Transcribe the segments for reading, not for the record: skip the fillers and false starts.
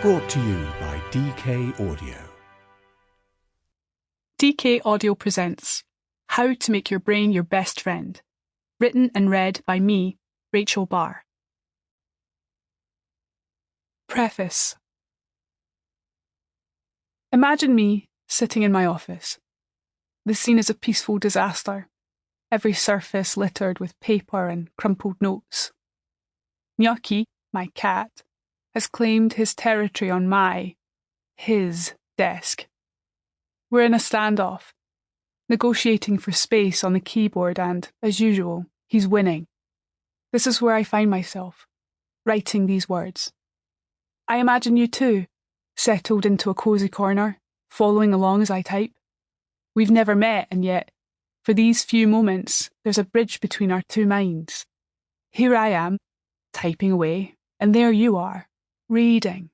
Brought to you by DK Audio. DK Audio presents How to Make Your Brain Your Best Friend, written and read by me, Rachel Barr. Preface. Imagine me sitting in my office. The scene is a peaceful disaster, every surface littered with paper and crumpled notes. Gnocchi, my cat, has claimed his territory on his desk. We're in a standoff, negotiating for space on the keyboard and, as usual, he's winning. This is where I find myself, writing these words. I imagine you too, settled into a cosy corner, following along as I type. We've never met, and yet, for these few moments, there's a bridge between our two minds. Here I am, typing away, and there you are, reading.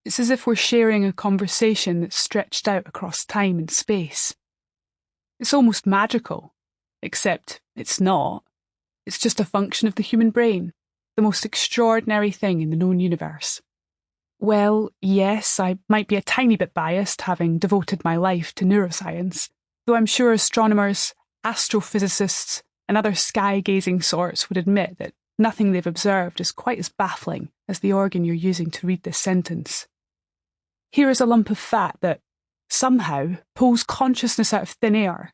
It's as if we're sharing a conversation that's stretched out across time and space. It's almost magical, except it's not. It's just a function of the human brain, the most extraordinary thing in the known universe. Well, yes, I might be a tiny bit biased, having devoted my life to neuroscience, though I'm sure astronomers, astrophysicists, and other sky-gazing sorts would admit that nothing they've observed is quite as baffling as the organ you're using to read this sentence. Here is a lump of fat that, somehow, pulls consciousness out of thin air,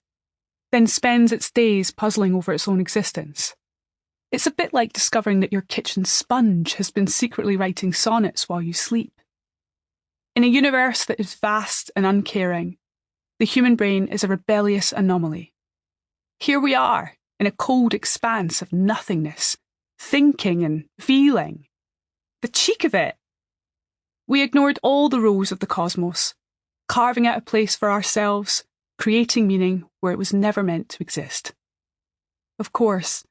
then spends its days puzzling over its own existence. It's a bit like discovering that your kitchen sponge has been secretly writing sonnets while you sleep. In a universe that is vast and uncaring, the human brain is a rebellious anomaly. Here we are, in a cold expanse of nothingness, thinking and feeling. The cheek of it! We ignored all the rules of the cosmos, carving out a place for ourselves, creating meaning where it was never meant to exist. Of course,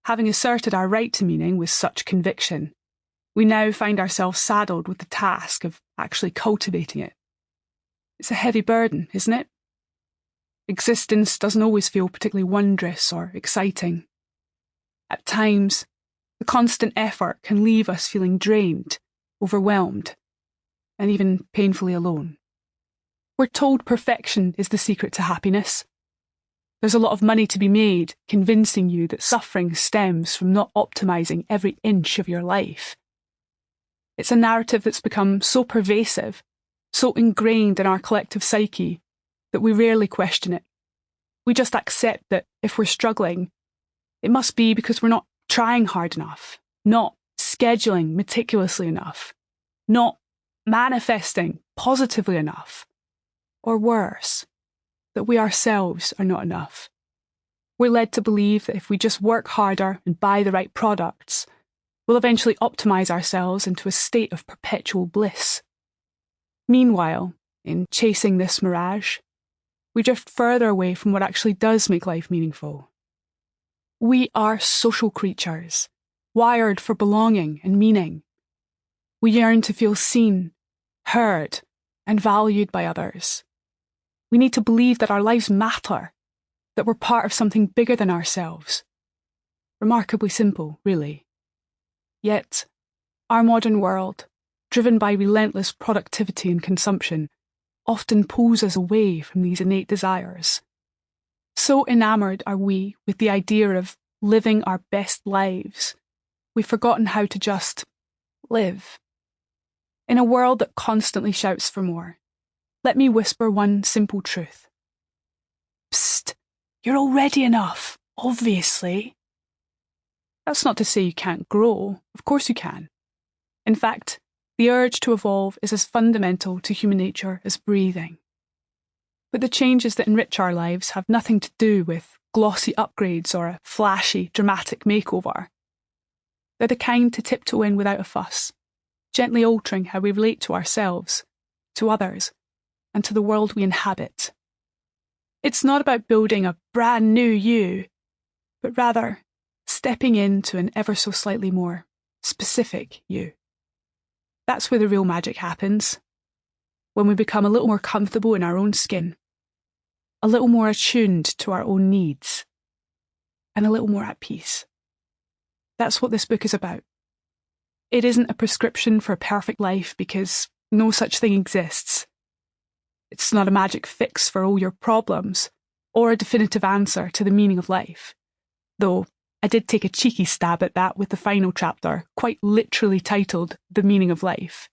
having asserted our right to meaning with such conviction, we now find ourselves saddled with the task of actually cultivating it. It's a heavy burden, isn't it? Existence doesn't always feel particularly wondrous or exciting. At times, the constant effort can leave us feeling drained, overwhelmed, and even painfully alone. We're told perfection is the secret to happiness. There's a lot of money to be made convincing you that suffering stems from not optimizing every inch of your life. It's a narrative that's become so pervasive, so ingrained in our collective psyche, that we rarely question it. We just accept that if we're struggling, it must be because we're not trying hard enough, not scheduling meticulously enough, not manifesting positively enough, or worse, that we ourselves are not enough. We're led to believe that if we just work harder and buy the right products, we'll eventually optimize ourselves into a state of perpetual bliss. Meanwhile, in chasing this mirage, we drift further away from what actually does make life meaningful. We are social creatures, wired for belonging and meaning. We yearn to feel seen, heard, and valued by others. We need to believe that our lives matter, that we're part of something bigger than ourselves. Remarkably simple, really. Yet, our modern world, driven by relentless productivity and consumption, often pulls us away from these innate desires. So enamoured are we with the idea of living our best lives, we've forgotten how to just live. In a world that constantly shouts for more, let me whisper one simple truth. Psst, you're already enough, obviously. That's not to say you can't grow. Of course you can. In fact, the urge to evolve is as fundamental to human nature as breathing. But the changes that enrich our lives have nothing to do with glossy upgrades or a flashy, dramatic makeover. They're the kind to tiptoe in without a fuss, gently altering how we relate to ourselves, to others, and to the world we inhabit. It's not about building a brand new you, but rather stepping into an ever so slightly more specific you. That's where the real magic happens, when we become a little more comfortable in our own skin, a little more attuned to our own needs, and a little more at peace. That's what this book is about. It isn't a prescription for a perfect life because no such thing exists. It's not a magic fix for all your problems or a definitive answer to the meaning of life. Though I did take a cheeky stab at that with the final chapter, quite literally titled The Meaning of Life.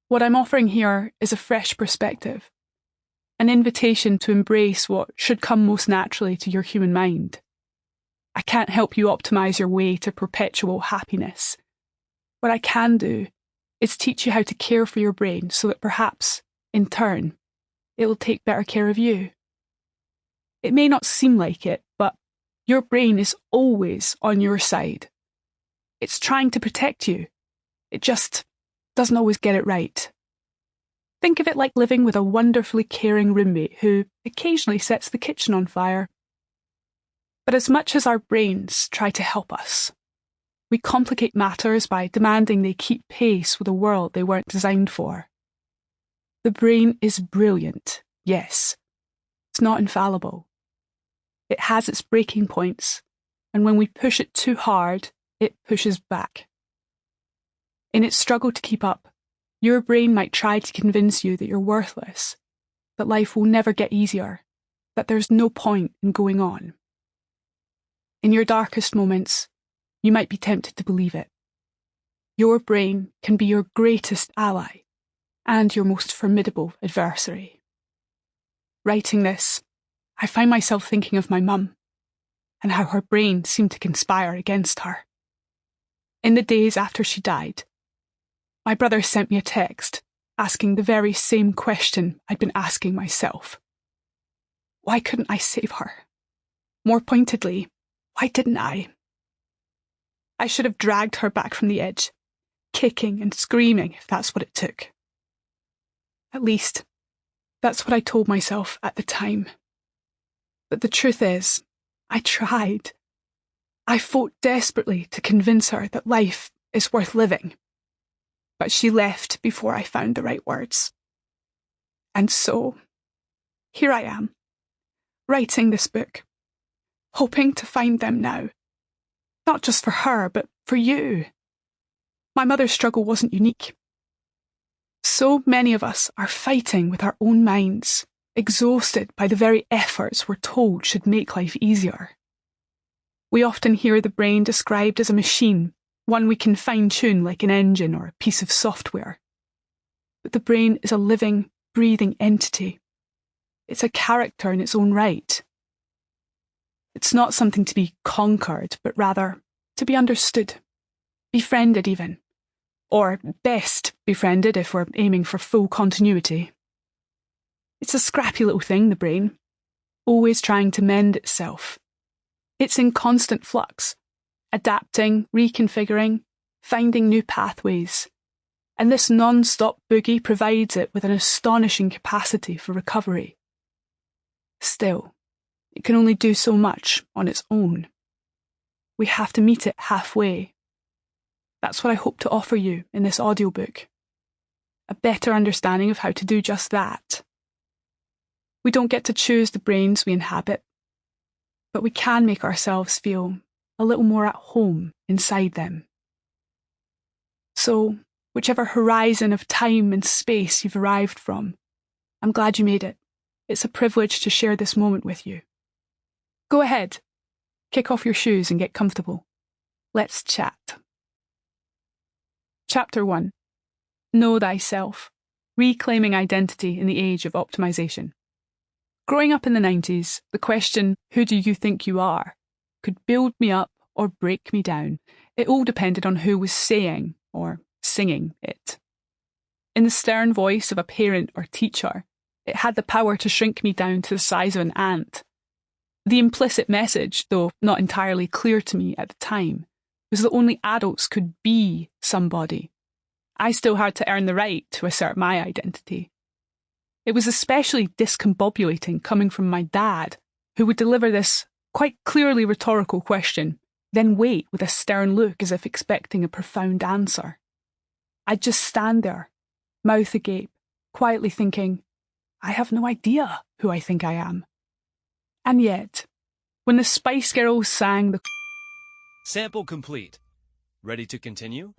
What I'm offering here is a fresh perspective, an invitation to embrace what should come most naturally to your human mind. I can't help you optimize your way to perpetual happiness. What I can do is teach you how to care for your brain so that perhaps, in turn, it will take better care of you. It may not seem like it, but your brain is always on your side. It's trying to protect you. It just doesn't always get it right. Think of it like living with a wonderfully caring roommate who occasionally sets the kitchen on fire. But as much as our brains try to help us, we complicate matters by demanding they keep pace with a world they weren't designed for. The brain is brilliant, yes. It's not infallible. It has its breaking points, and when we push it too hard, it pushes back. In its struggle to keep up, your brain might try to convince you that you're worthless, that life will never get easier, that there's no point in going on. In your darkest moments, you might be tempted to believe it. Your brain can be your greatest ally and your most formidable adversary. Writing this, I find myself thinking of my mum and how her brain seemed to conspire against her. In the days after she died, my brother sent me a text asking the very same question I'd been asking myself. Why couldn't I save her? More pointedly, why didn't I? I should have dragged her back from the edge, kicking and screaming if that's what it took. At least, that's what I told myself at the time. But the truth is, I tried. I fought desperately to convince her that life is worth living. But she left before I found the right words. And so, here I am, writing this book, hoping to find them now. Not just for her, but for you. My mother's struggle wasn't unique. So many of us are fighting with our own minds, exhausted by the very efforts we're told should make life easier. We often hear the brain described as a machine, one we can fine-tune like an engine or a piece of software. But the brain is a living, breathing entity. It's a character in its own right. It's not something to be conquered, but rather to be understood, befriended even, or best befriended if we're aiming for full continuity. It's a scrappy little thing, the brain, always trying to mend itself. It's in constant flux, adapting, reconfiguring, finding new pathways. And this non-stop boogie provides it with an astonishing capacity for recovery. Still, it can only do so much on its own. We have to meet it halfway. That's what I hope to offer you in this audiobook. A better understanding of how to do just that. We don't get to choose the brains we inhabit, but we can make ourselves feel a little more at home inside them. So, whichever horizon of time and space you've arrived from, I'm glad you made it. It's a privilege to share this moment with you. Go ahead, kick off your shoes and get comfortable. Let's chat. Chapter 1. Know Thyself. Reclaiming Identity in the Age of Optimization. Growing up in the 90s, the question, who do you think you are, could build me up or break me down. It all depended on who was saying or singing it. In the stern voice of a parent or teacher, it had the power to shrink me down to the size of an ant. The implicit message, though not entirely clear to me at the time, was that only adults could be somebody. I still had to earn the right to assert my identity. It was especially discombobulating coming from my dad, who would deliver this quite clearly rhetorical question, then wait with a stern look as if expecting a profound answer. I'd just stand there, mouth agape, quietly thinking, I have no idea who I think I am. And yet, when the Spice Girls sang the Sample complete. Ready to continue?